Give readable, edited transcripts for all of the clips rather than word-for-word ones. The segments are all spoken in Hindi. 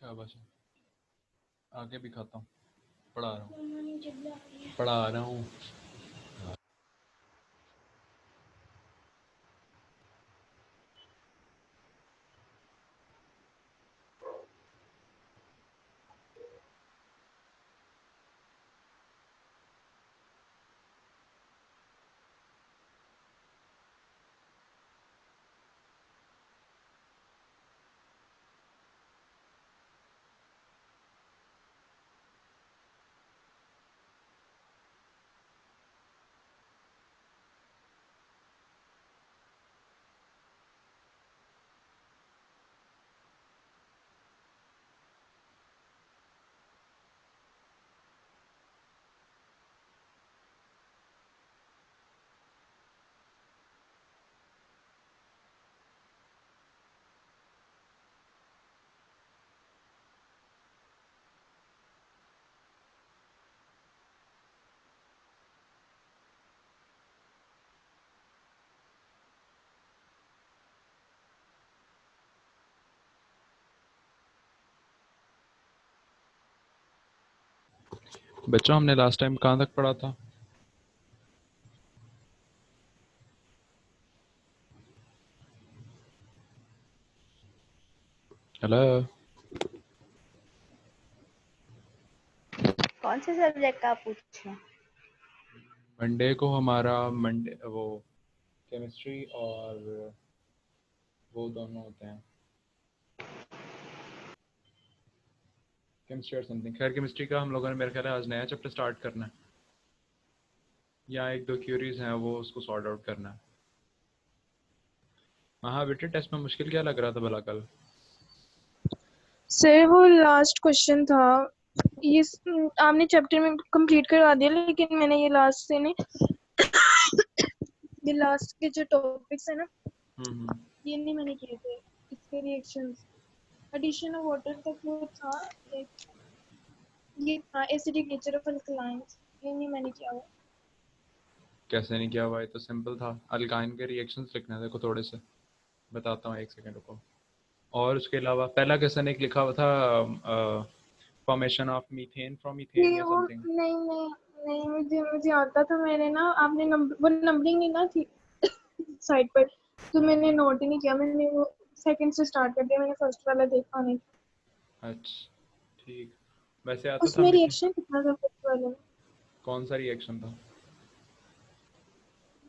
शाबाश। आगे भी खाता हूँ, पढ़ा रहा हूँ, पढ़ा रहा हूँ। बच्चों, हमने लास्ट टाइम कहाँ तक पढ़ा था? हेलो। कौन से सब्जेक्ट का आप पूछ रहे हैं? मंडे को हमारा मंडे वो केमिस्ट्री और वो दोनों होते हैं, केमिस्ट्री और समथिंग। खैर, केमिस्ट्री का हम लोगों ने मेरे ख्याल है आज नया चैप्टर स्टार्ट करना है, या एक दो क्यूरीज हैं वो उसको सॉर्ट आउट करना है। हाँ बेटे, टेस्ट में मुश्किल क्या लग रहा था भला कल? सर वो लास्ट क्वेश्चन था ये आपने चैप्टर में कंप्लीट करवा दिया, लेकिन मैंने ये लास्ट से ने ये लास्ट के जो टॉपिक्स है ना ये नहीं मैंने किए थे। इसके रिएक्शंस एडिशन ऑफ वाटर तक वो था, ये था एसिडिक नेचर ऑफ अल्कलाइंस, ये नहीं मैंने किया हुआ। कैसे नहीं किया हुआ? ये तो सिंपल था। अल्काइन के रिएक्शंस लिखने हैं, देखो थोड़े से बताता हूँ, एक सेकंड रुको। और उसके अलावा पहला क्वेश्चन एक लिखा हुआ था, formation of methane from methane नहीं या वो समथिंग। नहीं नहीं नहीं मुझे आता था। मैंने ना आपने वो नंबरिंग नहीं ना थी साइड पर, तो मैंने नोट ही नहीं किया। मैंने वो सेकंड से स्टार्ट कर दिया, मैंने फर्स्ट वाला देखा नहीं। अच्छा ठीक। वैसे आता था उसमें मीथेन। रिएक्शन कितना था फर्स्ट वाले में? कौन सा रिएक्शन था?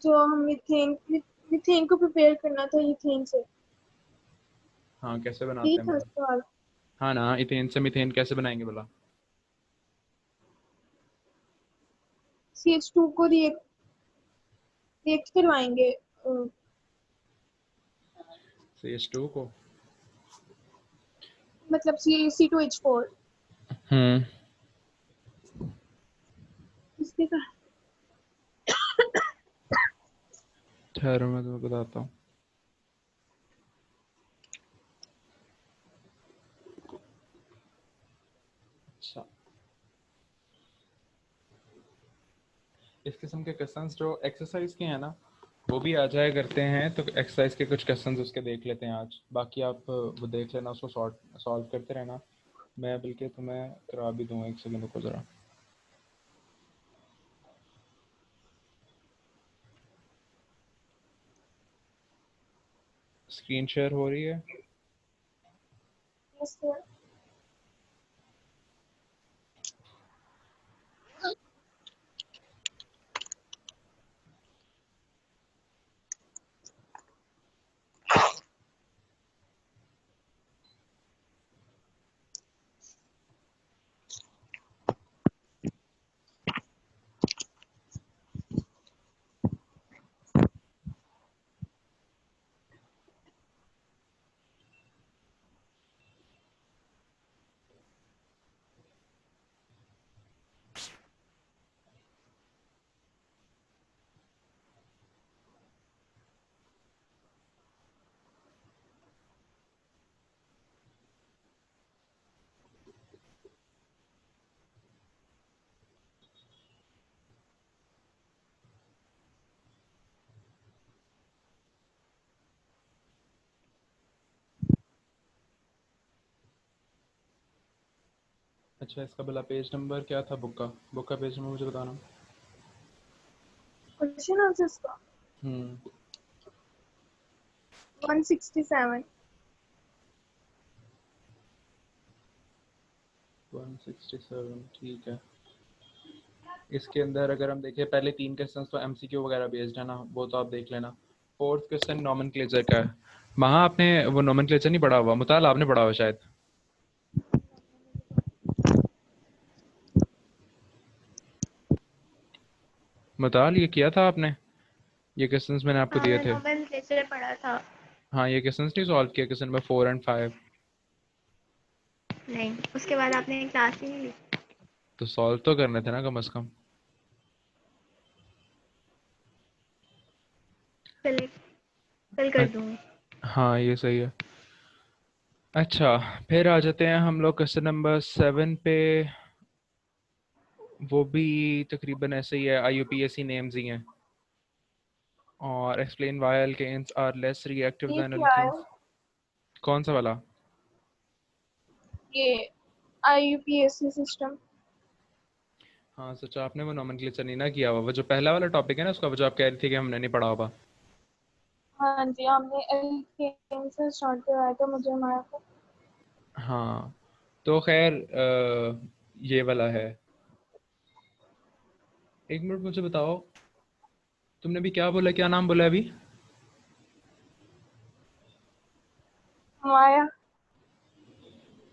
जो हम मीथेन मीथेन को प्रिपेयर करना था ईथेन से, हाँ, कैसे यही बनाते हैं था मतलब? सवाल। हाँ ना, इथेन से मीथेन कैसे बनाएंगे भला? CH2 को रिएक्ट करवाएंगे CH2 को। मतलब C2H4 इसके साथ। ठहरो, मैं तुम्हें बताता हूँ। अच्छा, इस किस्म के क्वेश्चंस जो एक्सरसाइज के हैं ना, वो भी आ जाया करते हैं, तो एक्सरसाइज के कुछ क्वेश्चंस उसके देख लेते हैं आज। बाकी आप वो देख लेना, उसको सॉल्व करते रहना। मैं बल्कि तुम्हें करा भी दूँ, एक सेकंड रुको ज़रा। स्क्रीन शेयर हो रही है? अच्छा, इसका भला पेज नंबर क्या था बुक का पेज नंबर मुझे बताना। क्वेश्चन आंसर्स का 167। 167 ठीक है। इसके अंदर अगर हम देखें पहले 3 क्वेश्चंस तो एमसीक्यू वगैरह बेस्ड है ना, वो तो आप देख लेना। फोर्थ क्वेश्चन नोमेनक्लेचर का है। वहाँ आपने वो नोमेनक्लेचर नहीं पढ़ा हुआ, मुताल आपने पढ़ा हुआ शायद। मुताल ये किया था आपने, ये क्वेश्चंस मैंने आपको हाँ दिए मैंने थे। नोमेनक्लेचर पढ़ा था। हाँ ये क्वेश्चंस नहीं सॉल्व किया, क्वेश्चन नंबर 4 और 5। नहीं, उसके बाद आपने क्लास ही नहीं ली। तो सॉल्व तो करने थे ना कम से कम। चलिए कल कर दूंगी। हाँ ये सही है। अच्छा, फिर आ जाते हैं हम लोग क्वेश्चन नंबर 7 पे। वो भी तकरीबन ऐसे ही है, IUPAC नेम्स ही हैं। और explain why alkanes are less reactive ये देन क्या है? एल्कीन्स। कौन सा वाला? ये IUPAC सिस्टम। हाँ सच, आपने वो नोमेनक्लेचर नहीं ना किया हुआ, वो जो पहला वाला टॉपिक है ना उसका, वो जो आप कह रही थी कि हमने नहीं पढ़ा हुआ। हाँ जी, हमने एल्केन से स्टार्ट कराया था, मुझे हमारा को। हाँ तो खैर ये वाला है। एक मिनट मुझे बताओ, तुमने भी क्या बोला, क्या नाम बोला अभी? माया।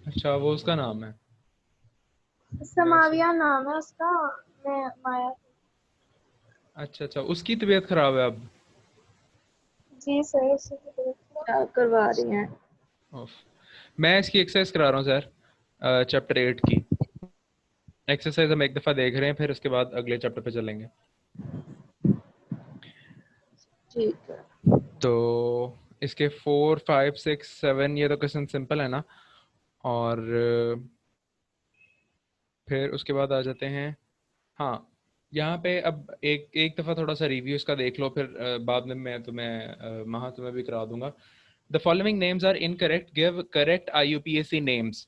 अच्छा वो उसका नाम है। मैं समाविया नाम है उसका। मैं माया। अच्छा अच्छा, उसकी तबीयत खराब है अब। जी सर, उसी की तरफ से। क्या करवा रही हैं? ओफ। मैं इसकी एक्सरसाइज करा रहा हूँ सर, चैप्टर 8 की एक्सरसाइज हम एक दफ़ा देख रहे हैं, फिर उसके बाद अगले चैप्टर पे चलेंगे। ठीक है। तो इसके 4 5 6 7 ये तो क्वेश्चन सिंपल है ना। और फिर उसके बाद आ जाते हैं। हाँ, यहाँ पे अब एक एक दफ़ा थोड़ा सा रिव्यू इसका देख लो, फिर बाद में मैं तुम्हें महा तुम्हें भी करा दूंगा। The following names are incorrect, give correct IUPAC names.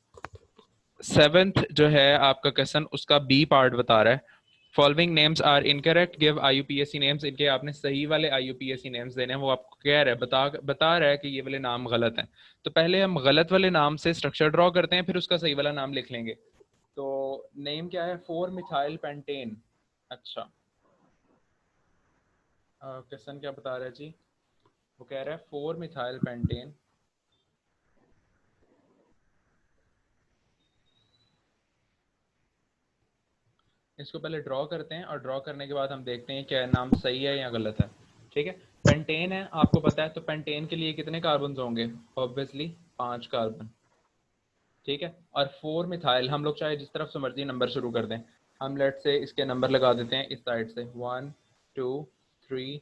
Seventh जो है आपका क्वेश्चन, उसका बी पार्ट बता रहा है following names are incorrect, give IUPAC names. इनके आपने सही वाले IUPAC नेम्स देने हैं, वो आपको कह रहा है, बता रहा है कि ये वाले नाम गलत हैं। तो पहले हम गलत वाले नाम से स्ट्रक्चर ड्रॉ करते हैं, फिर उसका सही वाला नाम लिख लेंगे। तो नेम क्या है? 4 मिथाइल पेंटेन। अच्छा, क्वेश्चन क्या बता रहा है जी? वो कह रहा है 4 मिथाइल पेंटेन। इसको पहले ड्रॉ करते हैं, और ड्रॉ करने के बाद हम देखते हैं क्या नाम सही है या गलत है। ठीक है, पेंटेन है आपको पता है, तो पेंटेन के लिए कितने कार्बन होंगे? Obviously 5 carbon. ठीक है, और 4 मिथाइल हम लोग चाहे जिस तरफ से मर्जी नंबर शुरू कर दें। हम लेट से इसके नंबर लगा देते हैं इस साइड से, 1 2 3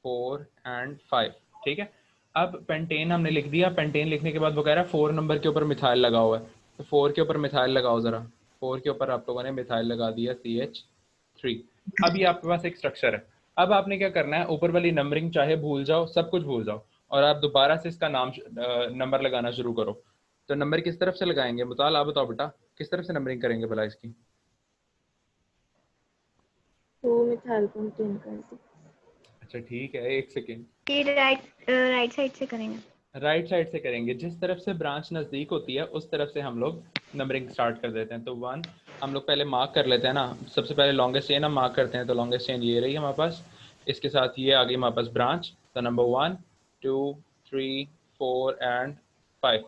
4 एंड 5। ठीक है, अब पेंटेन हमने लिख दिया। पेंटेन लिखने के बाद वो कह रहा है 4 नंबर के ऊपर मिथाइल लगा हुआ है, तो 4 के ऊपर मिथाइल लगाओ ज़रा। 4 के ऊपर आप लोगों ने मिथाइल लगा दिया, CH3। अब ये आपके पास एक स्ट्रक्चर है। अब आपने क्या करना है, ऊपर वाली नंबरिंग चाहे भूल जाओ, सब कुछ भूल जाओ, और आप दोबारा से इसका नाम नंबर लगाना शुरू करो। तो नंबर किस तरफ से लगाएंगे? मुताल आप बताओ बेटा, किस तरफ से नंबरिंग करेंगे भला इसकी? 2 मिथाइल पेंटेन कर दी। अच्छा ठीक है, एक सेकेंड। ये राइट राइट साइड से करेंगे। राइट साइड से करेंगे, जिस तरफ से ब्रांच नज़दीक होती है उस तरफ से हम लोग नंबरिंग स्टार्ट कर देते हैं। तो 1 हम लोग पहले मार्क कर लेते हैं ना, सबसे पहले लॉन्गेस्ट चेन हम मार्क करते हैं। तो लॉन्गेस्ट चेन ये रही हमारे पास, इसके साथ ये आ गई हमारे पास ब्रांच। तो नंबर 1 2 3 4 एंड 5।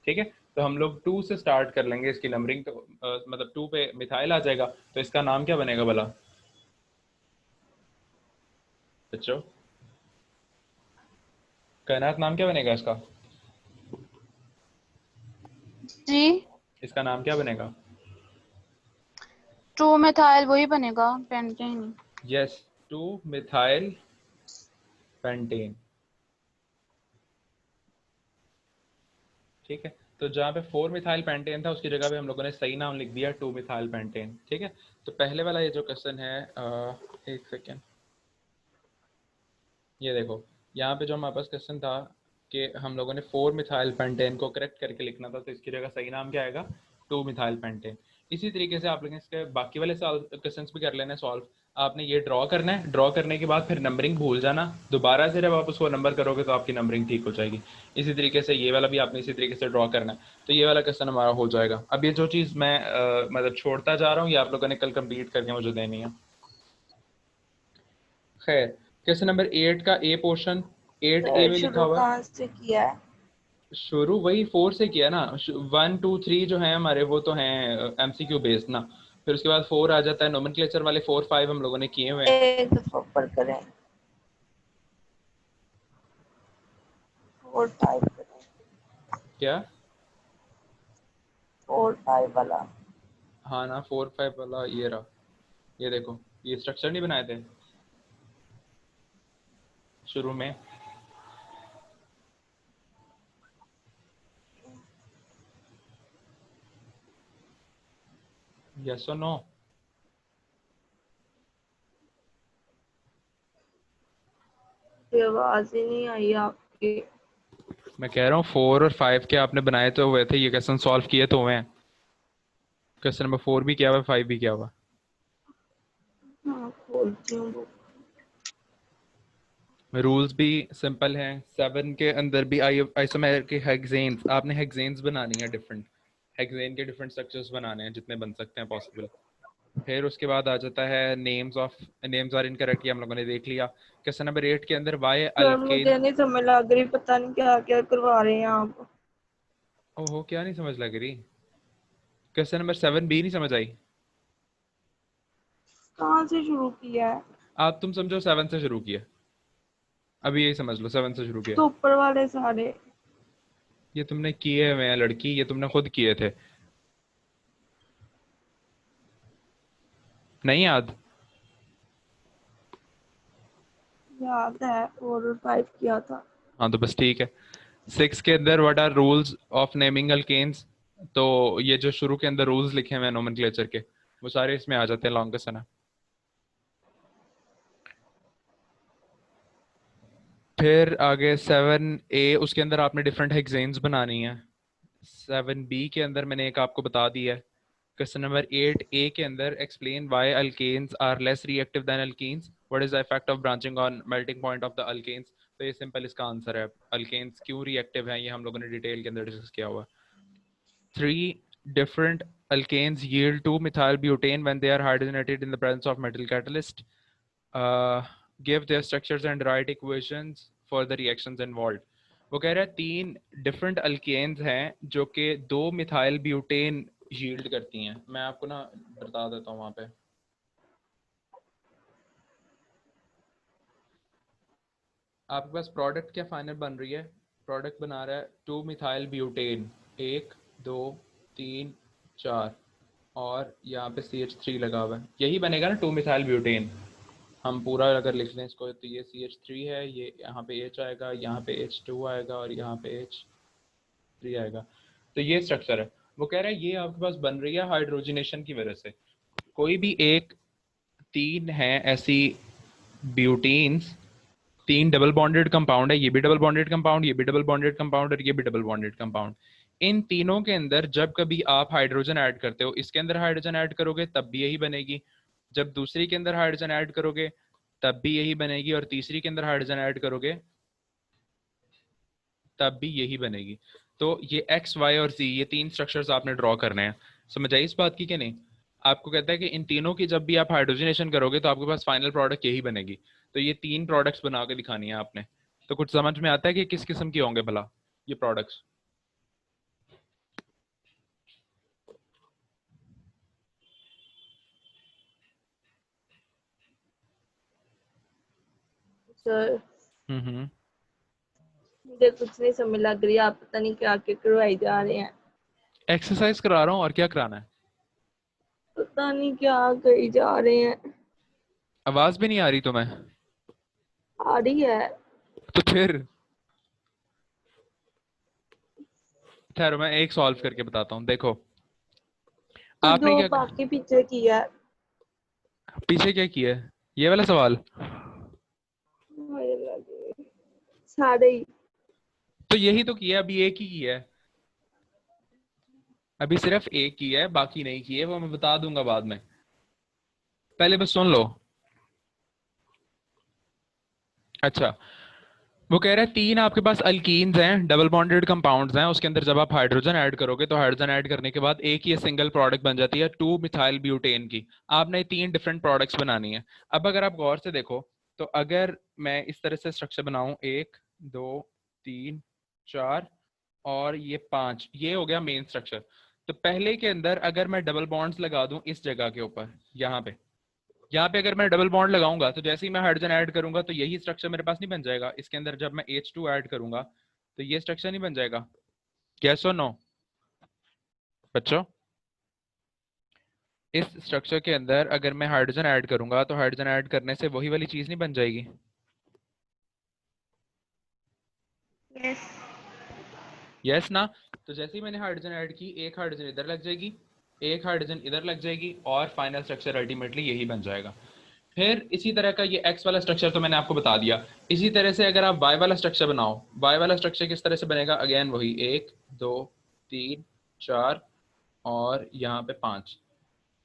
ठीक है, तो हम लोग 2 से स्टार्ट कर लेंगे इसकी नंबरिंग। तो मतलब 2 पे मिथाइल आ जाएगा, तो इसका नाम क्या बनेगा भला बच्चों? कायनात नाम क्या बनेगा इसका? जी, इसका नाम क्या बनेगा? 2 मिथाइल वही बनेगा, पेंटेन। Yes, 2 methyl pentane. ठीक है, तो जहाँ पे 4 मिथाइल पेंटेन था उसकी जगह पे हम लोगों ने सही नाम लिख दिया, 2 मिथाइल पेंटेन। ठीक है, तो पहले वाला ये जो क्वेश्चन है, एक सेकेंड, ये देखो, यहाँ पे जो हमारे पास क्वेश्चन था कि हम लोगों ने 4 मिथाइल पेंटेन को करेक्ट करके लिखना था, तो इसकी जगह सही नाम क्या आएगा? 2 मिथाइल पेंटेन। इसी तरीके से आप लोग इसके बाकी वाले क्वेश्चंस भी कर लेना सॉल्व। आपने ये ड्रॉ करना है, ड्रॉ करने के बाद फिर नंबरिंग भूल जाना, दोबारा से जब आप उसको नंबर करोगे तो आपकी नंबरिंग ठीक हो जाएगी। इसी तरीके से ये वाला भी आपने इसी तरीके से ड्रॉ करना है, तो ये वाला क्वेश्चन हमारा हो जाएगा। अब ये जो चीज़ मैं मतलब छोड़ता जा रहा हूँ, ये आप लोगों ने कल कंप्लीट करके मुझे देनी है। खैर, क्वेश्चन नंबर 8 का ए पोर्शन 8A में लिखा शुरू हुआ है। कहाँ से किया है? शुरू वही 4 से किया ना। 1 2 3 जो है हमारे वो तो हैं MCQ बेस्ड ना, फिर उसके बाद 4 आ जाता है। नोमेनक्लेचर वाले 4 5 हम लोगों ने किए हुए हैं। एक दफा ऊपर करें, 4 5 करें, क्या? 4 5 वाला। हाँ ना, 4 5 वाला ये रहा। ये देखो, ये स्ट्रक्चर नहीं बनाए थे शुरू में? यस और नो? आवाज ही नहीं आई आपकी। मैं कह रहा हूँ 4 और 5 के आपने बनाए तो हुए थे, ये क्वेश्चन सॉल्व किए तो हुए हैं। क्वेश्चन नंबर 4 भी किया हुआ है, 5 भी किया हुआ है। हाँ खोलती हूँ बुक। रूल्स भी सिंपल हैं। 7 के अंदर भी आइसोमेर के हेक्सेन्स, आपने हेक्सेन्स बनानी है डिफरेंट, हेक्सेन के डिफरेंट स्ट्रक्चर्स बनाने हैं जितने बन सकते हैं पॉसिबल। फिर उसके बाद आ जाता है नेम्स आर इनकरेक्ट, ये हम लोगों ने देख लिया। क्वेश्चन नंबर 8 के अंदर वाई सर अल्केन। मुझे नहीं समझ लग रही, पता नहीं क्या क्या करवा रहे हैं आप। ओहो, क्या नहीं समझ लग रही? क्वेश्चन नंबर 7B नहीं समझ आई? कहाँ से शुरू किया है? आप तुम समझो 7 से शुरू किया, अभी यही समझ लो 7 से शुरू किया। तो ऊपर वाले सारे। ये तुमने किए हुए हैं लड़की, ये तुमने खुद किए थे, नहीं याद? याद है, 4 और 5 किया था। हाँ तो बस ठीक है। 6 के अंदर what are rules of naming alkanes, तो ये जो शुरू के अंदर रूल्स लिखे हुए हैं नोमेनक्लेचर के, वो सारे इसमें आ जाते हैं लॉन्ग क्वेश्चन है। फिर आगे 7A, उसके अंदर आपने डिफरेंट हेक्सेन्स बनानी है। 7B के अंदर मैंने एक आपको बता दिया है। क्वेश्चन नंबर 8A के अंदर explain why alkanes are less reactive than alkenes, what is the effect of branching on melting point of the alkanes. तो ये सिंपल इसका आंसर है, अल्केन्स क्यों रिएक्टिव है, ये हम लोगों ने डिटेल के अंदर डिस्कस किया हुआ है। 3 different alkanes yield 2-methyl-butane when they are hydrogenated in the presence of metal catalyst. Give their structures and write equations for the reactions involved. वो कह रहा है 3 डिफरेंट अल्केन्स हैं जो कि 2 मिथाइल ब्यूटेन यील्ड करती हैं। मैं आपको ना बता देता हूँ वहां पे। आपके पास प्रोडक्ट क्या फाइनल बन रही है? प्रोडक्ट बना रहा है 2 मिथाइल ब्यूटेन, 1 2 3 4, और यहाँ पे CH3 लगा हुआ है, यही बनेगा ना 2 मिथाइल ब्यूटेन। हम पूरा अगर लिख लें इसको तो ये CH3 है, ये यहाँ पे H आएगा, यहाँ पे H2 आएगा और यहाँ पे H3 आएगा। तो ये स्ट्रक्चर है। वो कह रहा है ये आपके पास बन रही है हाइड्रोजनेशन की वजह से। कोई भी एक 3 है ऐसी ब्यूटीन्स, 3 डबल बॉन्डेड कंपाउंड है, ये भी डबल बॉन्डेड कंपाउंड, ये भी डबल बॉन्डेड कंपाउंड और ये भी डबल बॉन्डेड कंपाउंड। इन तीनों के अंदर जब कभी आप हाइड्रोजन ऐड करते हो, इसके अंदर हाइड्रोजन ऐड करोगे तब भी यही बनेगी, जब दूसरी के अंदर हाइड्रोजन ऐड करोगे तब भी यही बनेगी, और तीसरी के अंदर हाइड्रोजन ऐड करोगे तब भी यही बनेगी। तो ये X Y और Z, ये 3 स्ट्रक्चर्स आपने ड्रॉ करने हैं। समझ आई इस बात की कि नहीं? आपको कहता है कि इन तीनों की जब भी आप हाइड्रोजनेशन करोगे तो आपके पास फाइनल प्रोडक्ट यही बनेगी। तो ये 3 प्रोडक्ट्स बना के दिखानी है आपने। तो कुछ समझ में आता है कि किस किस्म के होंगे भला ये प्रोडक्ट्स? सर हम्म। मुझे कुछ नहीं समझ लग रही, आप पता नहीं क्या क्या करवाई जा रहे हैं। एक्सरसाइज करा रहा हूँ, और क्या कराना है? पता नहीं क्या कही जा रहे हैं। आवाज भी नहीं आ रही तुम्हें? आ रही है। तो फिर ठहरो, मैं एक सॉल्व करके बताता हूँ। देखो तो आपने जो क्या बाकी पीछे किया है। पीछे क्या किया है, ये वाला सवाल? मुझे लगे सारे ही। तो यही तो किया, अभी एक ही किया है। अभी सिर्फ एक की है, बाकी नहीं की है, वो मैं बता दूंगा बाद में, पहले बस सुन लो। अच्छा, वो कह रहा है तीन आपके पास अल्कीन्स हैं, डबल बॉन्डेड कंपाउंड्स हैं, उसके अंदर जब आप हाइड्रोजन ऐड करोगे तो हाइड्रोजन ऐड करने के बाद एक ही सिंगल प्रोडक्ट बन जाती है 2 मिथाइल ब्यूटेन की। आपने तीन डिफरेंट प्रोडक्ट्स बनानी है। अब अगर आप गौर से देखो तो अगर मैं इस तरह से स्ट्रक्चर बनाऊं, 1 2 3 4 और ये 5, ये हो गया मेन स्ट्रक्चर। तो पहले के अंदर अगर मैं डबल बॉन्ड्स लगा दूं इस जगह के ऊपर, यहाँ पे अगर मैं डबल बॉन्ड लगाऊंगा तो जैसे ही मैं हाइड्रोजन ऐड करूंगा तो यही स्ट्रक्चर मेरे पास नहीं बन जाएगा। इसके अंदर जब मैं H2 ऐड करूंगा तो ये स्ट्रक्चर नहीं बन जाएगा। यस और नो बच्चों? इस स्ट्रक्चर के अंदर अगर मैं हाइड्रोजन ऐड करूंगा तो हाइड्रोजन ऐड करने से वही वाली चीज नहीं बन जाएगी? यस। यस ना? तो जैसे ही मैंने हाइड्रोजन ऐड की, एक हाइड्रोजन इधर लग जाएगी, एक हाइड्रोजन इधर लग जाएगी, और फाइनल स्ट्रक्चर अल्टीमेटली यही बन जाएगा। फिर इसी तरह का ये एक्स वाला स्ट्रक्चर तो मैंने आपको बता दिया। इसी तरह से अगर आप वाई वाला स्ट्रक्चर बनाओ, वाई वाला स्ट्रक्चर किस तरह से बनेगा? अगेन वही 1 2 3 4 और यहाँ पे 5।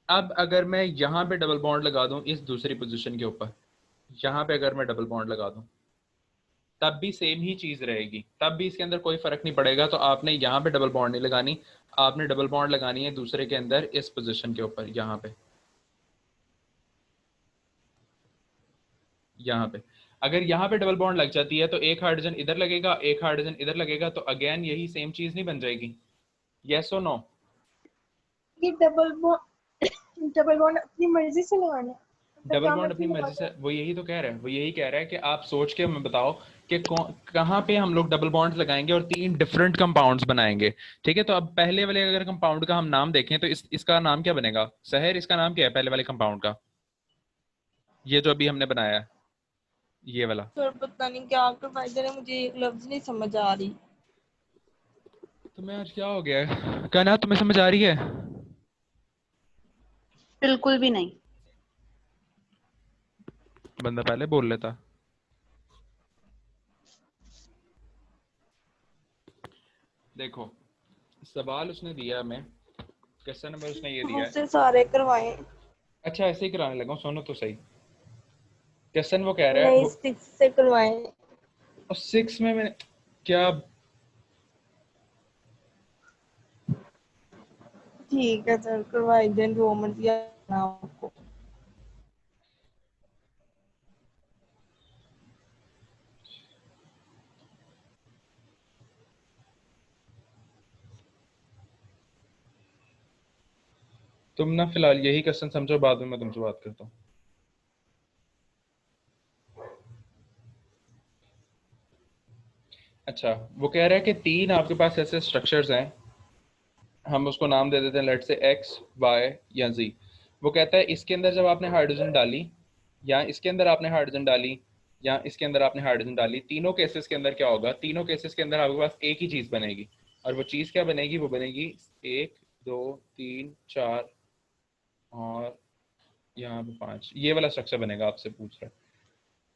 अब अगर मैं यहाँ पे डबल बॉन्ड लगा दूं इस दूसरी पोजीशन के ऊपर, यहाँ पे अगर मैं डबल बॉन्ड लगा दूं तब भी सेम ही चीज रहेगी, तब भी इसके अंदर कोई फर्क नहीं पड़ेगा। तो आपने यहाँ पे डबल बॉन्ड नहीं लगानी, आपने डबल बॉन्ड लगानी है दूसरे के अंदर इस पोजीशन के ऊपर, यहाँ पे अगर यहाँ पे डबल बॉन्ड लग जाती है तो एक हाइड्रोजन इधर लगेगा, एक हाइड्रोजन इधर लगेगा, तो अगेन यही सेम चीज नहीं बन जाएगी? यस और नो? ये डबल बॉन्ड अपनी मर्जी से लगाना है, मतलब डबल क्या बॉन्ड मर्जी अपनी मर्जी लगाना से, है। वो यही तो कह रहा है, वो यही कह रहा है कि आप सोच के हमें बताओ कि कहाँ पे हम लोग डबल बॉन्ड्स लगाएंगे और तीन डिफरेंट कंपाउंड्स बनाएंगे। ठीक है, तो अब पहले वाले अगर कंपाउंड का हम नाम देखें तो इसका नाम क्या बनेगा? सहर, इसका नाम क्या है पहले वाले कंपाउंड का, ये जो अभी हमने बनाया है ये वाला? सर पता नहीं क्या प्रोवाइडर है, मुझे एक लफ्ज नहीं समझ आ रही। तुम्हें आज क्या हो गया है? क्या ना, तुम्हें समझ आ रही है? बिल्कुल भी नहीं। बंदा पहले बोल लेता। देखो, सवाल उसने दिया हमें, क्वेश्चन नंबर उसने ये दिया है। मुझसे सारे करवाए। अच्छा, ऐसे ही कराने लगा हूं, सुनो तो सही। क्वेश्चन वो कह रहा है नहीं, वो, 6 से करवाए। और 6 में मैंने क्या? ठीक है सर, करवाई दें जो मर्जी आना आपको। तुम ना फिलहाल यही क्वेश्चन समझो, बाद में मैं तुमसे बात करता हूँ। अच्छा, वो कह रहा है कि तीन आपके पास ऐसे स्ट्रक्चर्स हैं, हम उसको नाम दे देते हैं लेट से एक्स वाई या जी। वो कहता है इसके अंदर जब आपने हाइड्रोजन डाली, या इसके अंदर आपने हाइड्रोजन डाली, या इसके अंदर आपने हाइड्रोजन डाली, तीनों केसेस के अंदर क्या होगा? तीनों केसेस के अंदर आपके पास एक ही चीज बनेगी। और वो चीज क्या बनेगी? वो बनेगी 1 2 3 4 और यहाँ पे 5, ये वाला स्ट्रक्चर बनेगा। आपसे पूछ रहा है,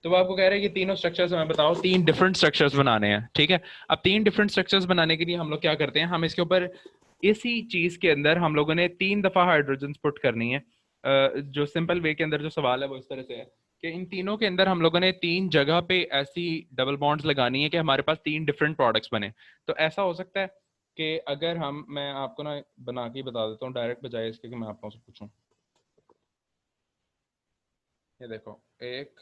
तो वो आपको कह रहा है कि तीनों स्ट्रक्चर्स हमें बताओ, तीन डिफरेंट स्ट्रक्चर्स बनाने हैं। ठीक है, अब तीन डिफरेंट स्ट्रक्चर्स बनाने के लिए हम लोग क्या करते हैं, हम इसके ऊपर इसी चीज के अंदर हम लोगों ने 3 दफा हाइड्रोजन पुट करनी है। जो सिंपल वे के अंदर जो सवाल है वो इस तरह से है कि इन तीनों के अंदर हम लोगों ने तीन जगह पे ऐसी डबल बॉन्ड्स लगानी है कि हमारे पास तीन डिफरेंट प्रोडक्ट्स बने। तो ऐसा हो सकता है कि अगर मैं आपको ना बना के बता देता हूँ डायरेक्ट, बजाय इसके कि मैं आप लोगों से पूछूं। ये देखो, एक,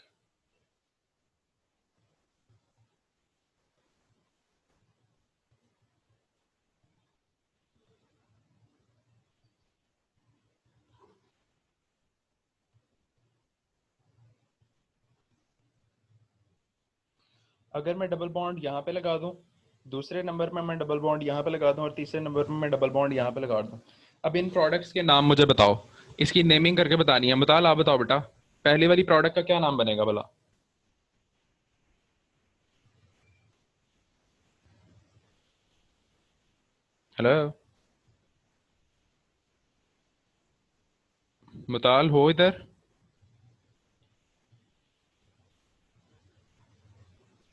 अगर मैं डबल बॉन्ड यहाँ पे लगा दूं, दूसरे नंबर में मैं डबल बॉन्ड यहाँ पे लगा दूं, और तीसरे नंबर में मैं डबल बॉन्ड यहाँ पे लगा दूं। अब इन प्रोडक्ट्स के नाम मुझे बताओ, इसकी नेमिंग करके बतानी है। बताओ, आप बताओ बेटा, पहली वाली प्रोडक्ट का क्या नाम बनेगा भला? हेलो, मुताल हो इधर?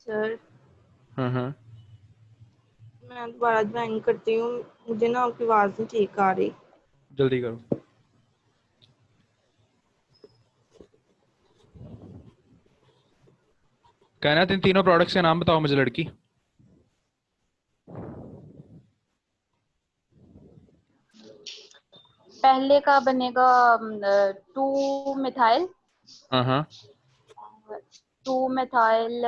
सर हाँ हाँ। मैं मैं दोबारा ज्वाइन करती हूँ, मुझे ना आपकी आवाज नहीं ठीक आ रही। जल्दी करो। कायनात, इन तीनों प्रोडक्ट्स के नाम बताओ मुझे लड़की। पहले का बनेगा 2 मिथाइल, हाँ 2 मिथाइल,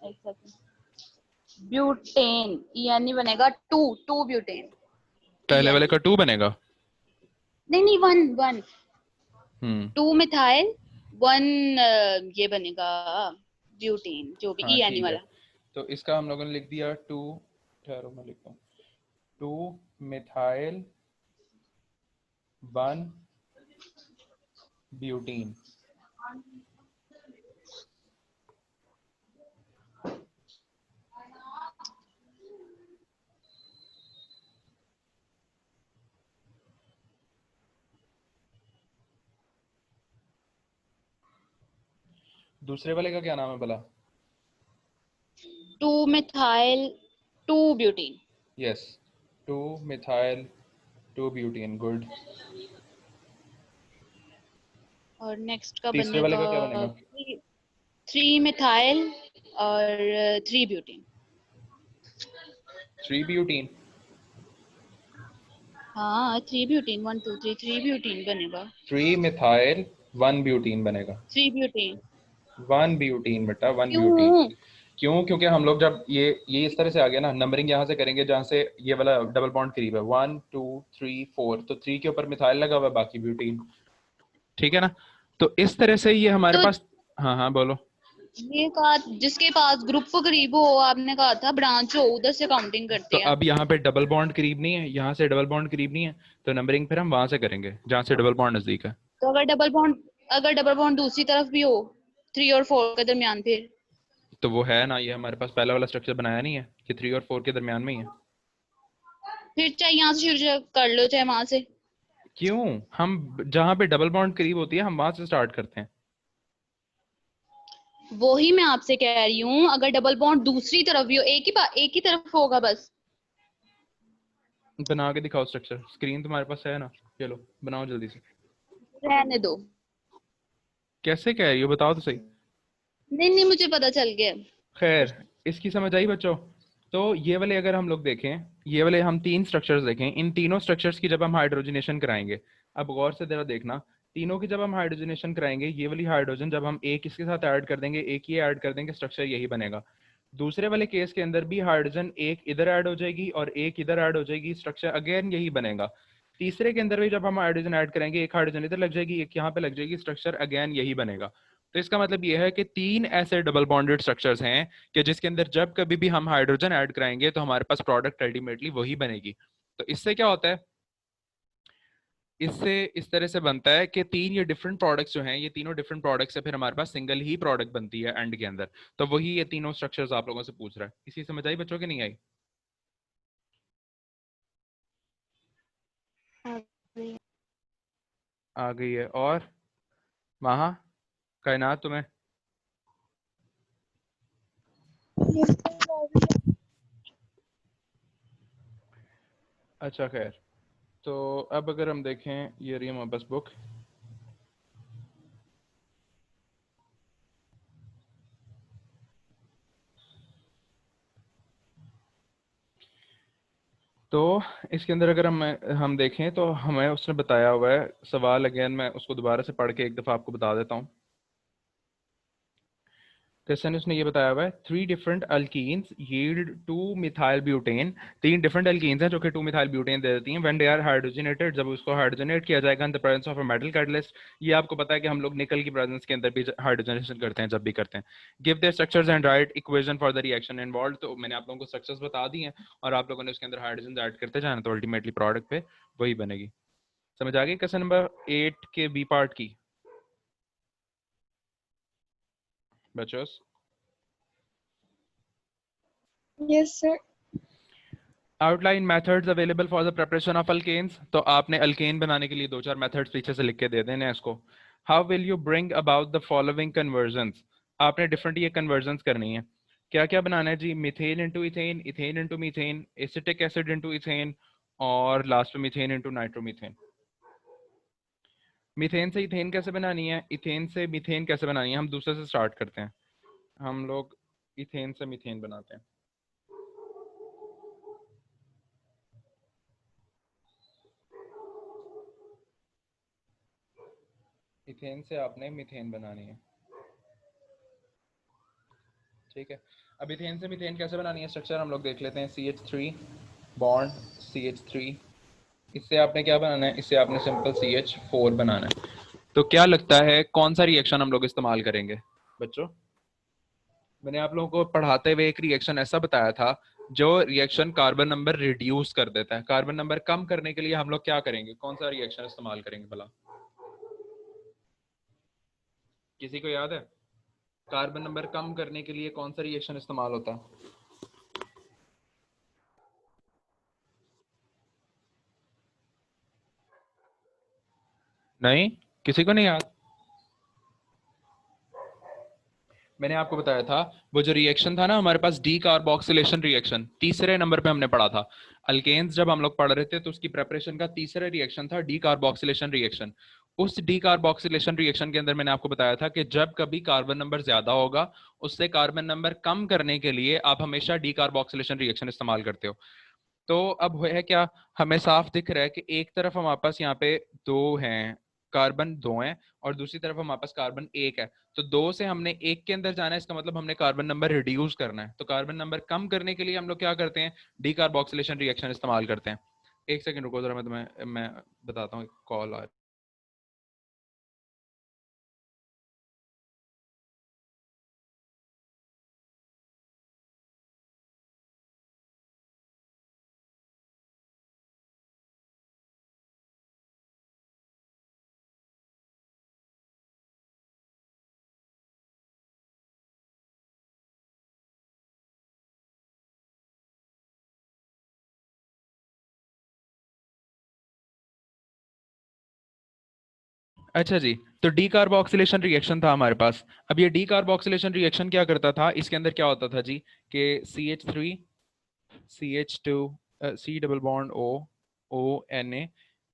एक सेकंड, ब्यूटेन, यानी बनेगा 2 ब्यूटेन। पहले वाले का 2 बनेगा। नहीं 1 हम्म 2 मिथाइल 1 ये बनेगा ब्यूटेन, जो भी हाँ ई यानी ठीक है। वाला। तो इसका हम लोगों ने लिख दिया 2, ठहरो मैं लिखता हूँ, 2 मिथाइल 1 ब्यूटीन। दूसरे वाले का क्या नाम है भला? 2 methyl 2 butane. Yes, 2 methyl 2 butene, good. और नेक्स्ट का तीसरे वाले बनेगा का क्या बनेगा? 3 मिथाइल और 3 ब्यूटेन। 3 ब्यूटीन। हाँ 3 ब्यूटेन, 1 2 3 3 ब्यूटेन बनेगा। 3 मिथाइल 1 ब्यूटीन बनेगा। 3 ब्यूटेन। 1 ब्यूटीन बेटा, 1 ब्यूटीन। क्यों? क्यों? क्योंकि हम लोग जब ये इस तरह से आ गया ना, नंबरिंग यहाँ से करेंगे जहाँ से ये वाला डबल बॉन्ड करीब है, 1 2 3 4, तो 3 के ऊपर मिथाइल लगा हुआ है, बाकी ब्यूटीन। ठीक है ना? तो इस तरह से ये हमारे तो पास। हाँ बोलो। ये कहा जिसके पास ग्रुप करीब हो, आपने कहा था ब्रांच हो, उधर से काउंटिंग तो करते हैं। अब यहाँ पे डबल बॉन्ड करीब नहीं है, यहाँ से डबल बॉन्ड करीब नहीं है, तो नंबरिंग फिर हम वहां से करेंगे जहाँ से डबल बॉन्ड नजदीक है। तो अगर डबल बॉन्ड दूसरी तरफ भी हो, 3 और 4 के दरमियान, तो वो है ना, ये हमारे पास पहला वाला स्ट्रक्चर बनाया नहीं है कि 3 और 4 के दरमियान में ही है। फिर चाहे यहाँ से शुरू कर लो चाहे वहां से। क्यों? हम जहाँ पे डबल बॉन्ड करीब होती है हम वहां से स्टार्ट करते हैं। वही मैं आपसे कह रही हूँ, अगर डबल बॉन्ड दूसरी तरफ भी हो, एक ही तरफ होगा बस। बना के दिखाओ स्ट्रक्चर, स्क्रीन तुम्हारे पास है ना? चलो बनाओ जल्दी से। रहने दो। कैसे कह रही हो, बताओ तो सही। नहीं मुझे पता चल गया। खैर, इसकी समझ आई बच्चों? तो ये वाले अगर हम लोग देखें, ये वाले हम 3 स्ट्रक्चर्स देखें, इन तीनों स्ट्रक्चर्स की जब हम हाइड्रोजनेशन कराएंगे, अब गौर से जरा देखना, तीनों की जब हम हाइड्रोजनेशन कराएंगे, ये वाली हाइड्रोजन जब हम एक इसके साथ ऐड कर देंगे, एक ये ऐड कर देंगे, स्ट्रक्चर यही बनेगा। दूसरे वाले केस के अंदर भी हाइड्रोजन एक इधर ऐड हो जाएगी और एक इधर ऐड हो जाएगी, स्ट्रक्चर अगेन यही बनेगा। तीसरे के अंदर भी जब हम हाइड्रोजन ऐड करेंगे, एक हाइड्रोजन इधर लग जाएगी, एक यहाँ पे लग जाएगी, स्ट्रक्चर अगेन यही बनेगा। तो इसका मतलब यह है कि 3 ऐसे डबल बॉन्डेड स्ट्रक्चर्स हैं कि जिसके अंदर जब कभी भी हम हाइड्रोजन ऐड कराएंगे तो हमारे पास प्रोडक्ट अल्टीमेटली वही बनेगी। तो इससे क्या होता है, इससे इस तरह से बनता है कि 3 ये डिफरेंट प्रोडक्ट्स जो हैं, ये तीनों डिफरेंट प्रोडक्ट्स से फिर हमारे पास सिंगल ही प्रोडक्ट बनती है एंड के अंदर। तो वही ये तीनों स्ट्रक्चर्स आप लोगों से पूछ रहा है। इसी समझ आई बच्चों की नहीं आई? आ गई है। और वहां कायनात तुम्हें? अच्छा खैर, तो अब अगर हम देखें, ये रही हमारे पास बुक। तो इसके अंदर अगर हम देखें तो हमें उसने बताया हुआ है सवाल, अगेन मैं उसको दोबारा से पढ़ के एक दफ़ा आपको बता देता हूँ। क्वेश्चन उसने ये बताया हुआ है, 3 different alkenes yield 2 methyl butane. 3 different alkenes हैं जो कि 2 मिथाइल ब्यूटेन दे देती हैं व्हेन दे आर हाइड्रोजनेटेड, जब उसको हाइड्रोजनेट किया जाएगा in the presence of a metal catalyst. ये आपको पता है कि हम लोग निकल की प्रेजेंस के अंदर भी हाइड्रोजनेशन करते हैं जब भी करते हैं। Give their structures and right equation for the reaction involved. तो मैंने आप लोगों को स्ट्रक्चर्स बता दी हैं और आप लोगों ने उसके अंदर हाइड्रोजन ऐड करते जाना, तो अल्टीमेटली प्रोडक्ट पे वही बनेगी। समझ आ गई क्वेश्चन नंबर 8 के बी पार्ट की बच्चों? Yes, sir. Outline methods available for the preparation of alkanes. तो आपने अल्केन बनाने के लिए 2-4 मेथड्स पीछे से लिख के दे देने हैं इसको। How will you bring about the following conversions. आपने डिफरेंट ये कन्वर्जंस करनी है। क्या क्या बनाना है जी? Methane into ethane, ethane into methane, acetic acid into ethane, और लास्ट में मीथेन इंटू नाइट्रोमीथेन। मीथेन से इथेन कैसे बनानी है, इथेन से मीथेन कैसे बनानी है, हम दूसरे से स्टार्ट करते हैं। हम लोग इथेन से मीथेन बनाते हैं। इथेन से आपने मीथेन बनानी है, ठीक है। अब इथेन से मीथेन कैसे बनानी है, स्ट्रक्चर हम लोग देख लेते हैं। CH3 बॉन्ड CH3, इससे आपने क्या बनाना है, इससे आपने सिंपल CH4 बनाना है। तो क्या लगता है कौन सा रिएक्शन हम लोग इस्तेमाल करेंगे बच्चों? मैंने आप लोगों को पढ़ाते हुए एक रिएक्शन ऐसा बताया था जो रिएक्शन कार्बन नंबर रिड्यूस कर देता है। कार्बन नंबर कम करने के लिए हम लोग क्या करेंगे, कौन सा रिएक्शन इस्तेमाल करेंगे भला? किसी को याद है कार्बन नंबर कम करने के लिए कौन सा रिएक्शन इस्तेमाल होता है? नहीं, किसी को नहीं याद? मैंने आपको बताया था वो जो रिएक्शन था ना हमारे पास, डी कार्बोक्सिलेशन रिएक्शन, तीसरे नंबर पे हमने पढ़ा था। अल्केन्स जब हम लोग पढ़ रहे थे तो उसकी प्रेपरेशन का तीसरा रिएक्शन था डी कार्बोक्सिलेशन रिएक्शन। उस डी कार्बोक्सिलेशन रिएक्शन के अंदर मैंने आपको बताया था कि जब कभी कार्बन नंबर ज्यादा होगा, उससे कार्बन नंबर कम करने के लिए आप हमेशा डी कार्बोक्सिलेशन रिएक्शन इस्तेमाल करते हो। तो अब है क्या, हमें साफ दिख रहा है कि एक तरफ हमारे पास यहाँ पे दो हैं, कार्बन दो हैं, और दूसरी तरफ हमारे पास कार्बन एक है। तो दो से हमने एक के अंदर जाना है, इसका मतलब हमने कार्बन नंबर रिड्यूस करना है। तो कार्बन नंबर कम करने के लिए हम लोग क्या करते हैं, डी कार्बोक्सिलेशन रिएक्शन इस्तेमाल करते हैं। एक सेकंड रुको जरा, मैं बताता हूँ, कॉल आ रही है। अच्छा जी, तो डी कार्बोक्सिलेशन रिएक्शन था हमारे पास। अब ये डी कार्बोक्सिलेशन रिएक्शन क्या करता था, इसके अंदर क्या होता था जी कि CH3 CH2 C double bond O, Na,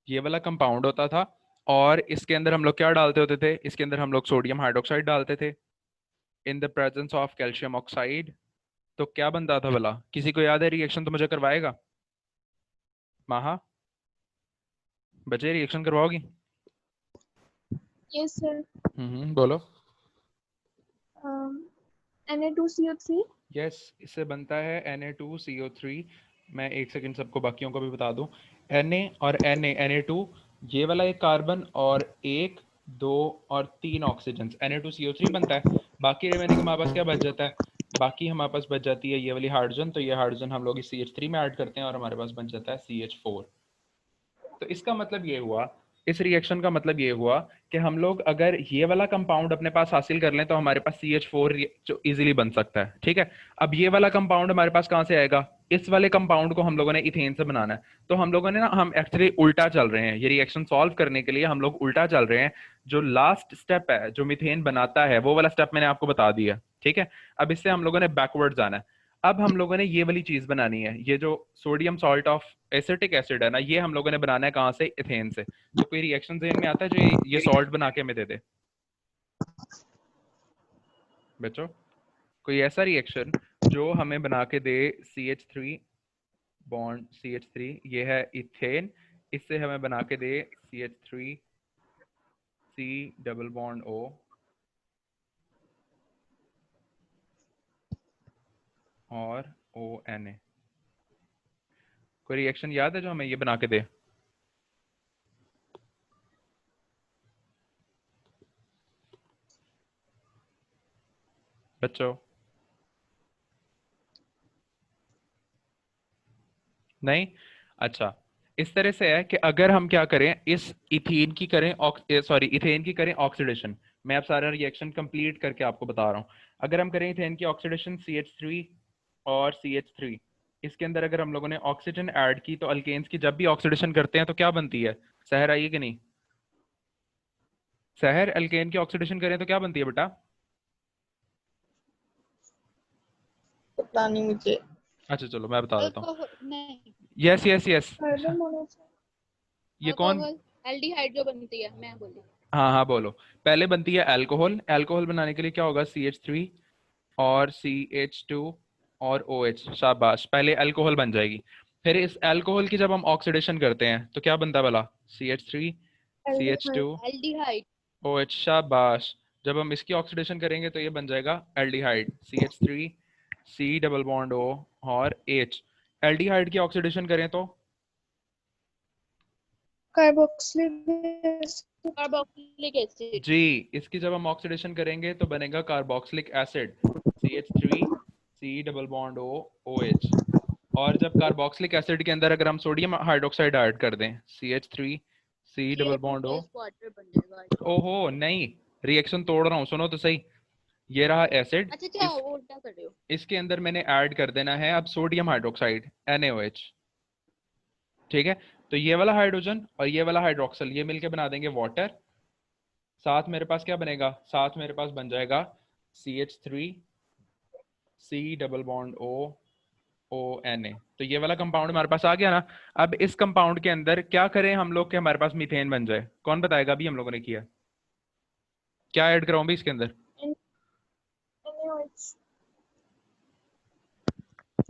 ये वाला कंपाउंड होता था। और इसके अंदर हम लोग क्या डालते होते थे, इसके अंदर हम लोग सोडियम हाइड्रोक्साइड डालते थे in the presence of calcium oxide. तो क्या बनता था भला, किसी को याद है? रिएक्शन तो मुझे करवाएगा माहा, बचे रिएक्शन करवाओगी? Yes, sir. बोलो। Na2CO3. यस, इससे बनता है Na2CO3। मैं एक सेकंड सबको बाकियों को भी बता दूं। Na और Na2, ये वाला एक कार्बन और एक, दो और तीन ऑक्सीजन, Na2CO3 बनता है। बाकी रिमेनिंग हमारे पास क्या बच जाता है, बाकी हमारे पास बच जाती है ये वाली हाइड्रोजन। तो ये हाइड्रोजन हम लोग इस CH3 में ऐड करते हैं और हमारे पास बन जाता है CH4। तो इसका मतलब ये हुआ, इस रिएक्शन का मतलब ये हुआ कि हम लोग अगर ये वाला कंपाउंड अपने पास हासिल कर लें तो हमारे पास CH4 जो इजीली बन सकता है, ठीक है। अब ये वाला कंपाउंड हमारे पास कहाँ से आएगा, इस वाले कंपाउंड को हम लोगों ने इथेन से बनाना है। तो हम लोगों ने ना, हम एक्चुअली उल्टा चल रहे हैं, ये रिएक्शन सॉल्व करने के लिए हम लोग उल्टा चल रहे हैं। जो लास्ट स्टेप है जो मीथेन बनाता है, वो वाला स्टेप मैंने आपको बता दिया, ठीक है। अब इससे हम लोगों ने बैकवर्ड जाना है। अब हम लोगों ने ये वाली चीज बनानी है, ये जो sodium salt of acetic acid है ना, ये हम लोगों ने बनाना है कहाँ से, इथेन से। तो कोई रिएक्शन ज़हन में आता है जो ये सॉल्ट बना के हमें दे दे बच्चों? कोई ऐसा रिएक्शन जो हमें बना के दे CH3 बॉन्ड CH3, ये है इथेन, इससे हमें बना के दे CH3 C double bond O और ONA। कोई रिएक्शन याद है जो हमें ये बना के दे? बच्चों नहीं? अच्छा, इस तरह से है कि अगर हम क्या करें, इस इथेन की करें सॉरी इथेन की करें ऑक्सीडेशन। मैं अब सारा रिएक्शन कंप्लीट करके आपको बता रहा हूँ। अगर हम करें इथेन की ऑक्सीडेशन CH3 और CH3, इसके अंदर अगर हम लोगों ने ऑक्सीजन ऐड की, तो अल्केन्स की जब भी ऑक्सीडेशन करते हैं तो क्या बनती है, सहर आइए कि नहीं? सहर, अल्केन की ऑक्सीडेशन करें तो क्या बनती है बेटा? पता नहीं मुझे। अच्छा चलो मैं बता देता हूँ। अल्कोहल नहीं, yes yes yes. Carbon monoxide. ये कौन? अल्कोहल एल्डिहाइड जो बनती है, मैं बोली। हाँ हाँ बोलो। पहले बनती है अल्कोहल। अल्कोहल बनाने के लिए क्या होगा? CH3 और CH2 और OH। शाबाश, पहले अल्कोहल बन जाएगी। फिर इस अल्कोहल की जब हम ऑक्सीडेशन करते हैं तो क्या बनता है भला? CH3 CH2 aldehyde. OH। शाबाश। जब हम इसकी ऑक्सीडेशन करेंगे तो ये बन जाएगा aldehyde, CH3 C double bond O और H। एल्डिहाइड की ऑक्सीडेशन करें तो कार्बोक्सिलिक एसिड। Carboxylic acid. जी, इसकी जब हम ऑक्सीडेशन करेंगे तो बनेगा carboxylic acid, CH3 C double bond O OH। और जब कार्बोक्सिलिक एसिड के अंदर अगर हम सोडियम हाइड्रोक्साइड ऐड कर दें, CH3 C double bond O। Na2+ water बन जाएगा। ओहो नहीं, रिएक्शन तोड़ रहा हूँ, सुनो तो सही। ये रहा एसिड। अच्छा अच्छा, इस वो उल्टा कर रहे हो। इसके अंदर मैंने ऐड कर देना है अब सोडियम हाइड्रोक्साइड, NaOH। ठीक है, तो ये वाला हाइड्रोजन और ये वाला हाइड्रोक्सिल ये मिलके बना देंगे वाटर। साथ मेरे पास क्या बनेगा? साथ मेरे पास बन जाएगा CH3 C double bond O ONA। तो ये वाला कंपाउंड हमारे पास आ गया ना। अब इस कंपाउंड के अंदर क्या करें हम लोग कि हमारे पास मीथेन बन जाए? कौन बताएगा? अभी हम लोगों ने किया क्या ऐड कराऊं भी इसके अंदर? NaOH।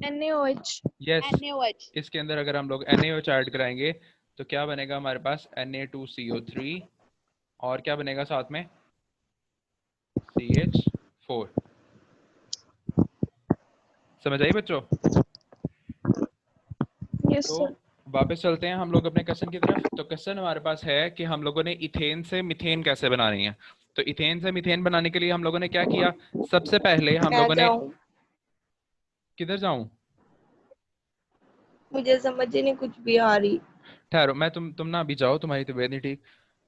NaOH। Yes, NaOH। इसके अंदर अगर हम लोग NaOH ऐड कराएंगे तो क्या बनेगा हमारे पास? Na2CO3। और क्या बनेगा साथ में? CH4। समझ आई बच्चों? यस तो सर। वापस चलते हैं हम लोग अपने क्वेश्चन की तरफ। तो क्वेश्चन हमारे पास है कि हम लोगों ने इथेन से मीथेन कैसे बनानी है। तो इथेन से मीथेन बनाने के लिए हम लोगों ने क्या किया? सबसे पहले हम मैं लोगों ने जाऊं? किधर जाऊं? मुझे समझ ही नहीं कुछ भी आ रही। ठहरो, मैं तुम ना अभी जाओ, तुम्हारी तबीयत नहीं ठीक,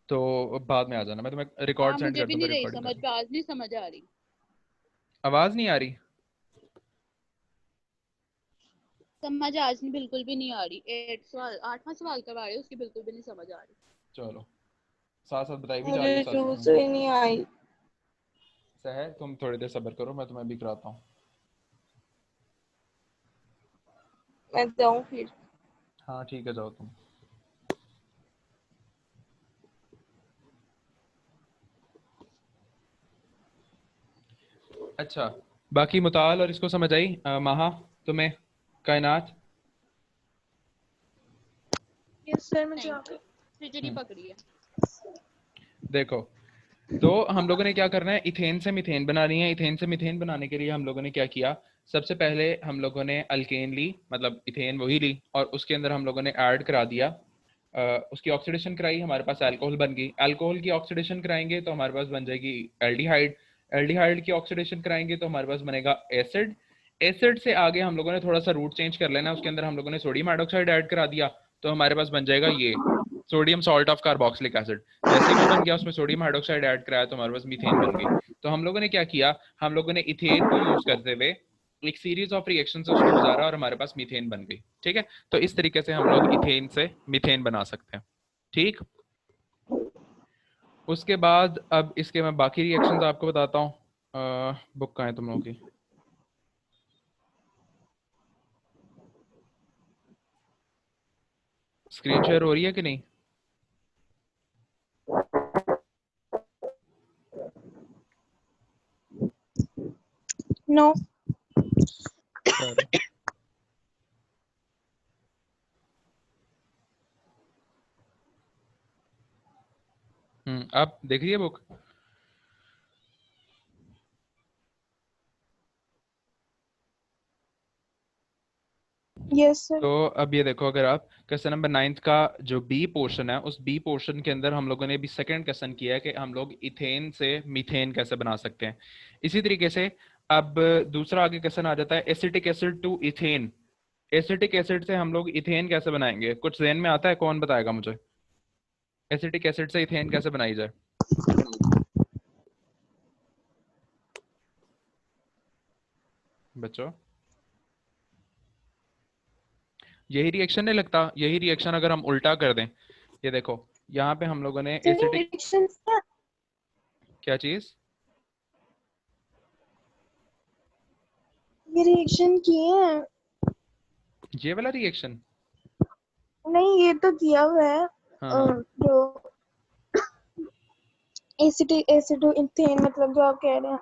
तो बाद में आ जाना, मैं तुम्हें हाँ रिकॉर्ड सेंड मुझे कर भी दूंगा, नहीं रही रिकॉर्डिंग कर समझ, दूंगा। आज नहीं समझ आ रही। आवाज नहीं आ रही? समझ आज नहीं, बिल्कुल भी नहीं आ रही। 8वां सवाल करवा रहे हो, उसकी बिल्कुल भी नहीं समझ आ रही। चलो, साथ साथ बताई भी जा रही है, मुझे साथ शुरू साथ से ही नहीं आई। सहर तुम थोड़ी देर सब्र करो, मैं तुम्हें भी कराता हूँ। मैं जाऊं फिर? हाँ ठीक है, जाओ तुम। अच्छा, बाकी मुताल और इसको समझ आई? महा, तुम्हें कायनात? यस सर मुझे नहीं, आ गई। खिचड़ी पकड़ी है। देखो, तो हम लोगों ने क्या करना है? इथेन से मीथेन बनानी है। इथेन से मीथेन बनाने के लिए हम लोगों ने क्या किया? सबसे पहले हम लोगों ने अल्केन ली, मतलब इथेन वही ली, और उसके अंदर हम लोगों ने ऐड करा दिया, उसकी ऑक्सीडेशन कराई, हमारे पास अल्कोहल बन गई। अल्कोहल की ऑक्सीडेशन कराएंगे तो हमारे पास बन जाएगी एल्डिहाइड। एल्डिहाइड की ऑक्सीडेशन कराएंगे तो हमारे पास बनेगा एसिड। एसिड से आगे हम लोगों ने थोड़ा सा रूट चेंज कर लेना, उसके अंदर हम लोगों ने सोडियम हाइड्रोक्साइड ऐड करा दिया, तो हमारे पास बन जाएगा ये sodium salt of carboxylic acid. जैसे ही वो बन गया, उसमें सोडियम हाइड्रोक्साइड ऐड कराया तो हमारे पास मीथेन बन गई। तो हम लोगों ने क्या किया? हम लोगों ने इथेन को यूज करते हुए एक सीरीज ऑफ रिएक्शन से उसको गुजारा और हमारे पास मीथेन बन गई। ठीक है, तो इस तरीके से हम लोग इथेन से मीथेन बना सकते हैं। ठीक, उसके बाद अब इसके मैं बाकी रिएक्शंस आपको बताता हूँ। बुक कहाँ है तुम लोगों की? स्क्रीन शेयर हो रही है कि नहीं? नो। खैर, आप देख रही है बुक? Yes sir. तो अब ये देखो, अगर आप क्वेश्चन नंबर 9 का जो बी पोर्शन है, उस बी पोर्शन के अंदर हम लोगों ने भी सेकंड क्वेश्चन किया है कि हम लोग इथेन से मीथेन कैसे बना सकते हैं। इसी तरीके से अब दूसरा आगे क्वेश्चन आ जाता है, acetic acid to ethane. Acetic acid से हम लोग इथेन कैसे बनाएंगे? कुछ ज़हन में आता है? कौन बताएगा मुझे? एसिटिक एसिड से इथेन कैसे बनाई जाए? बच्चों, यही रिएक्शन नहीं लगता? यही रिएक्शन अगर हम उल्टा कर दें, ये देखो, यहाँ पे हम लोगों ने एसिटिक, रिएक्शंस क्या? क्या चीज? ये रिएक्शन किए हैं? ये वाला रिएक्शन? नहीं, ये तो किया हुआ है। हाँ जो एसिडो इथेन, मतलब जो आप कह रहे हैं,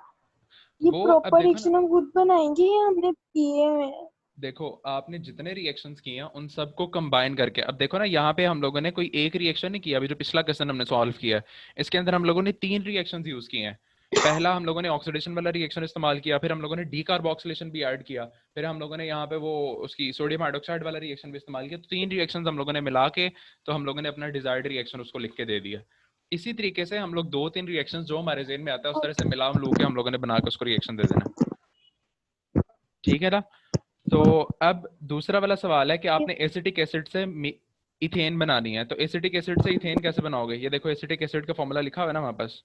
ये वो अब प्रॉपर देखो ना, रिएक्शन हम खुद बनाएंगे या हमने किए हुए हैं? देखो आपने जितने रिएक्शंस किए हैं उन सबको कंबाइन करके, अब देखो ना यहाँ पे हम लोगों ने कोई एक रिएक्शन नहीं किया। अभी जो पिछला क्वेश्चन हमने सॉल्व किया है इसके अंदर हम लोगों ने 3 रिएक्शंस यूज किए हैं। पहला हम लोगों ने ऑक्सीडेशन वाला रिएक्शन इस्तेमाल किया, फिर हम लोगों ने डीकार्बोक्सिलेशन भी ऐड किया, फिर हम लोगों ने यहाँ पे वो उसकी सोडियम हाइड्रोक्साइड वाला रिएक्शन भी इस्तेमाल किया। तो 3 रिएक्शंस हम लोगों ने मिला के तो हम लोगों ने अपना डिजायर्ड रिएक्शन उसको लिख के दे दिया। इसी तरीके से हम लोग 2-3 रिएक्शंस जो हमारे जेन में आता है उस तरह से मिला मिलू के हम लोगों ने बना के उसको रिएक्शन दे देना। ठीक है ना? तो अब दूसरा वाला सवाल है कि आपने एसिटिक एसिड से इथेन बनानी है, तो एसिटिक एसिड से इथेन कैसे बनाओगे? ये देखो एसिटिक एसिड का फॉर्मूला लिखा हुआ है ना हमारे पास।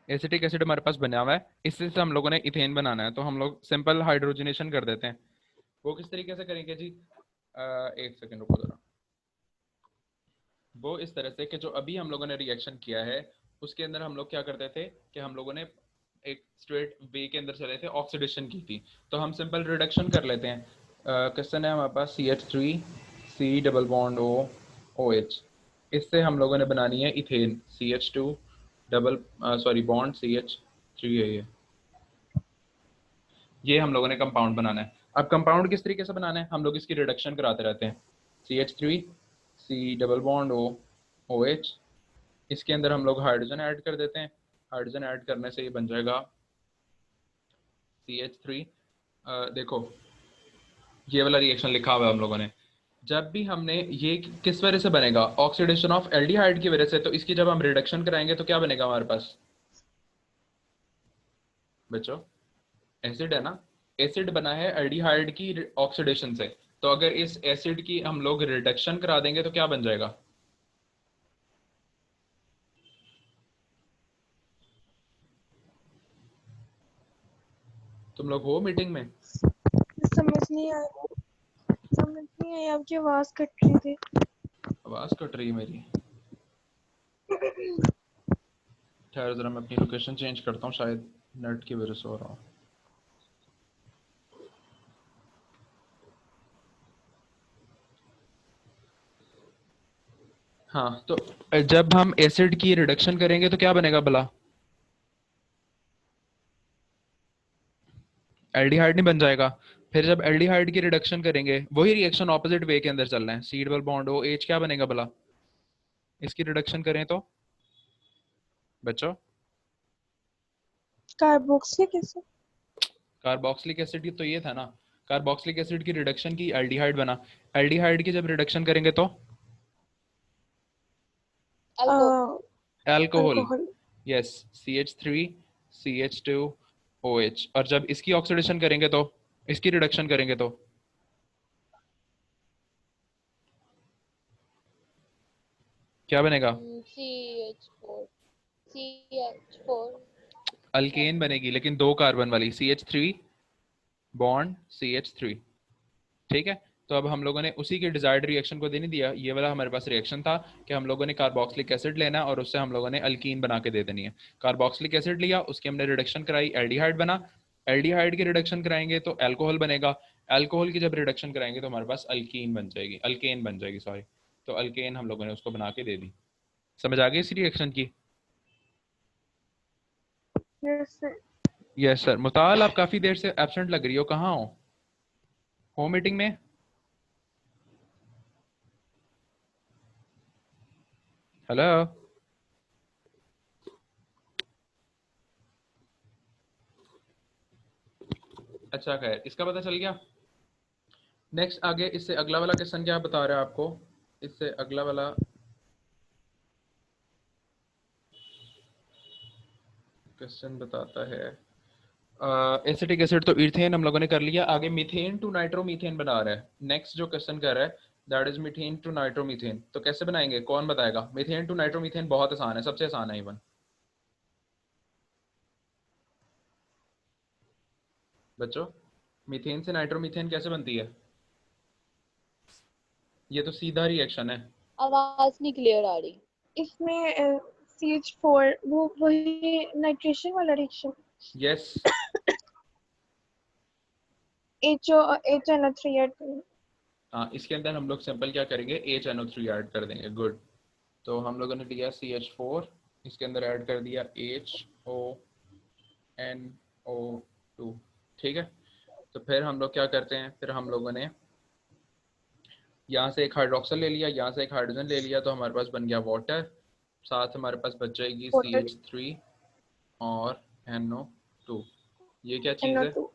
एसिटिक एसिड हमारे पास बना हुआ है, इससे से हम लोगों ने इथेन बनाना है। तो हम लोग सिंपल हाइड्रोजनेशन कर देते हैं। वो किस तरीके से करेंगे जी? एक सेकेंड रुको जरा। वो इस तरह से कि जो अभी हम लोगों ने रिएक्शन किया है उसके अंदर हम लोग क्या करते थे कि हम लोगों ने एक स्ट्रेट वे के अंदर चले थे, ऑक्सीडेशन की थी। तो हम सिंपल रिडक्शन कर लेते हैं। क्वेश्चन है हमारे पास CH3 C double bond OH। इससे हम लोगों ने बनानी है ethane CH2 double sorry bond CH3 है ये हम लोगों ने कंपाउंड बनाना है। अब कंपाउंड किस तरीके से बनाना है? हम लोग इसकी रिडक्शन कराते रहते हैं। CH3 C double bond OH, इसके अंदर हम लोग हाइड्रोजन ऐड कर देते हैं। हाइड्रोजन ऐड करने से ये बन जाएगा CH3। देखो ये वाला रिएक्शन लिखा हुआ है हम लोगों ने। जब भी हमने ये किस वजह से बनेगा? ऑक्सीडेशन ऑफ एल्डिहाइड की वजह से। तो इसकी जब हम रिडक्शन कराएंगे तो क्या बनेगा हमारे पास बच्चों? एसिड है ना। एसिड बना है एल्डिहाइड की ऑक्सीडेशन से। तो अगर इस एसिड की हम लोग रिडक्शन करा देंगे तो क्या बन जाएगा? तुम लोग हो मीटिंग में? समझ नहीं आया, समझ नहीं आई, आपकी आवाज कट रही थी। आवाज कट रही है मेरी? ठहर जरा मैं अपनी लोकेशन चेंज करता हूँ, शायद नेट की वजह से हो रहा हूँ। हाँ तो जब हम एसिड की रिडक्शन करेंगे तो क्या बनेगा भला? एल्डिहाइड नहीं बन जाएगा। फिर जब एल्डिहाइड की रिडक्शन करेंगे वही रिएक्शन ऑपोजिट वे के अंदर चल रहा है, C डबल बॉन्ड OH क्या बनेगा भला? इसकी रिडक्शन करें तो बच्चों कार्बोक्सिलिक एसिड। कार्बोक्सिलिक एसिड तो ये था ना। कार्बोक्सिलिक एसिड की रिडक्शन की एल्डिहाइड बना। एल्डिहाइड की जब रिडक्शन करेंगे तो alcohol. Alcohol. Yes CH3 CH2 OH। और जब इसकी ऑक्सीडेशन करेंगे तो इसकी रिडक्शन करेंगे तो क्या बनेगा? CH4 अल्केन बनेगी लेकिन 2 कार्बन वाली, CH3 बॉन्ड CH3। ठीक है। तो अब हम लोगों ने उसी के डिजायर्ड रिएक्शन को दे नहीं दिया। ये वाला हमारे पास रिएक्शन था कि हम लोगों ने कार्बोक्सिलिक एसिड लेना है और उससे हम लोगों ने अल्कीन बना के दे देनी है। कार्बोक्सिलिक एसिड लिया, उसकी हमने रिडक्शन कराई, एल्डिहाइड बना। एल्डिहाइड की रिडक्शन कराएंगे तो अल्कोहल बनेगा। अल्कोहल की जब रिडक्शन कराएंगे तो हमारे पास अल्कीन बन जाएगी, अल्केन बन जाएगी सॉरी। तो अल्केन हम लोगों ने उसको बना के दे दी। समझ आ गई इस रिएक्शन की? Yes sir. मुताल आप काफी देर से एब्सेंट लग रही हो, कहाँ हो मीटिंग में? हेलो। अच्छा खैर, इसका पता चल गया। नेक्स्ट आगे इससे अगला वाला क्वेश्चन क्या बता रहा है आपको? इससे अगला वाला क्वेश्चन बताता है एसिटिक एसिड तो इथेन हम लोगों ने कर लिया। आगे मीथेन टू नाइट्रोमीथेन बना रहा है। नेक्स्ट जो क्वेश्चन कर रहा है that is methane to nitromethane. तो कैसे बनाएंगे, कौन बताएगा? मीथेन टू नाइट्रोमीथेन बहुत आसान है, सबसे आसान है इवन। बच्चों मीथेन से नाइट्रोमीथेन कैसे बनती है? ये तो सीधा रिएक्शन है। आवाज नहीं क्लियर आ रही। इसमें CH4 वो वही नाइट्रेशन वाला रिएक्शन। यस HNO3 ऐड करें। हाँ, इसके अंदर हम लोग सिंपल क्या करेंगे, HNO3 ऐड कर देंगे। गुड। तो हम लोगों ने लिया CH4, इसके अंदर ऐड कर दिया HONO2। ठीक है, तो फिर हम लोग क्या करते हैं, फिर हम लोगों ने यहाँ से एक हाइड्रोक्सल ले लिया, यहाँ से एक हाइड्रोजन ले लिया, तो हमारे पास बन गया वाटर। साथ हमारे पास बच जाएगी वाटर CH3 और NO2। ये क्या चीज़ है? NO2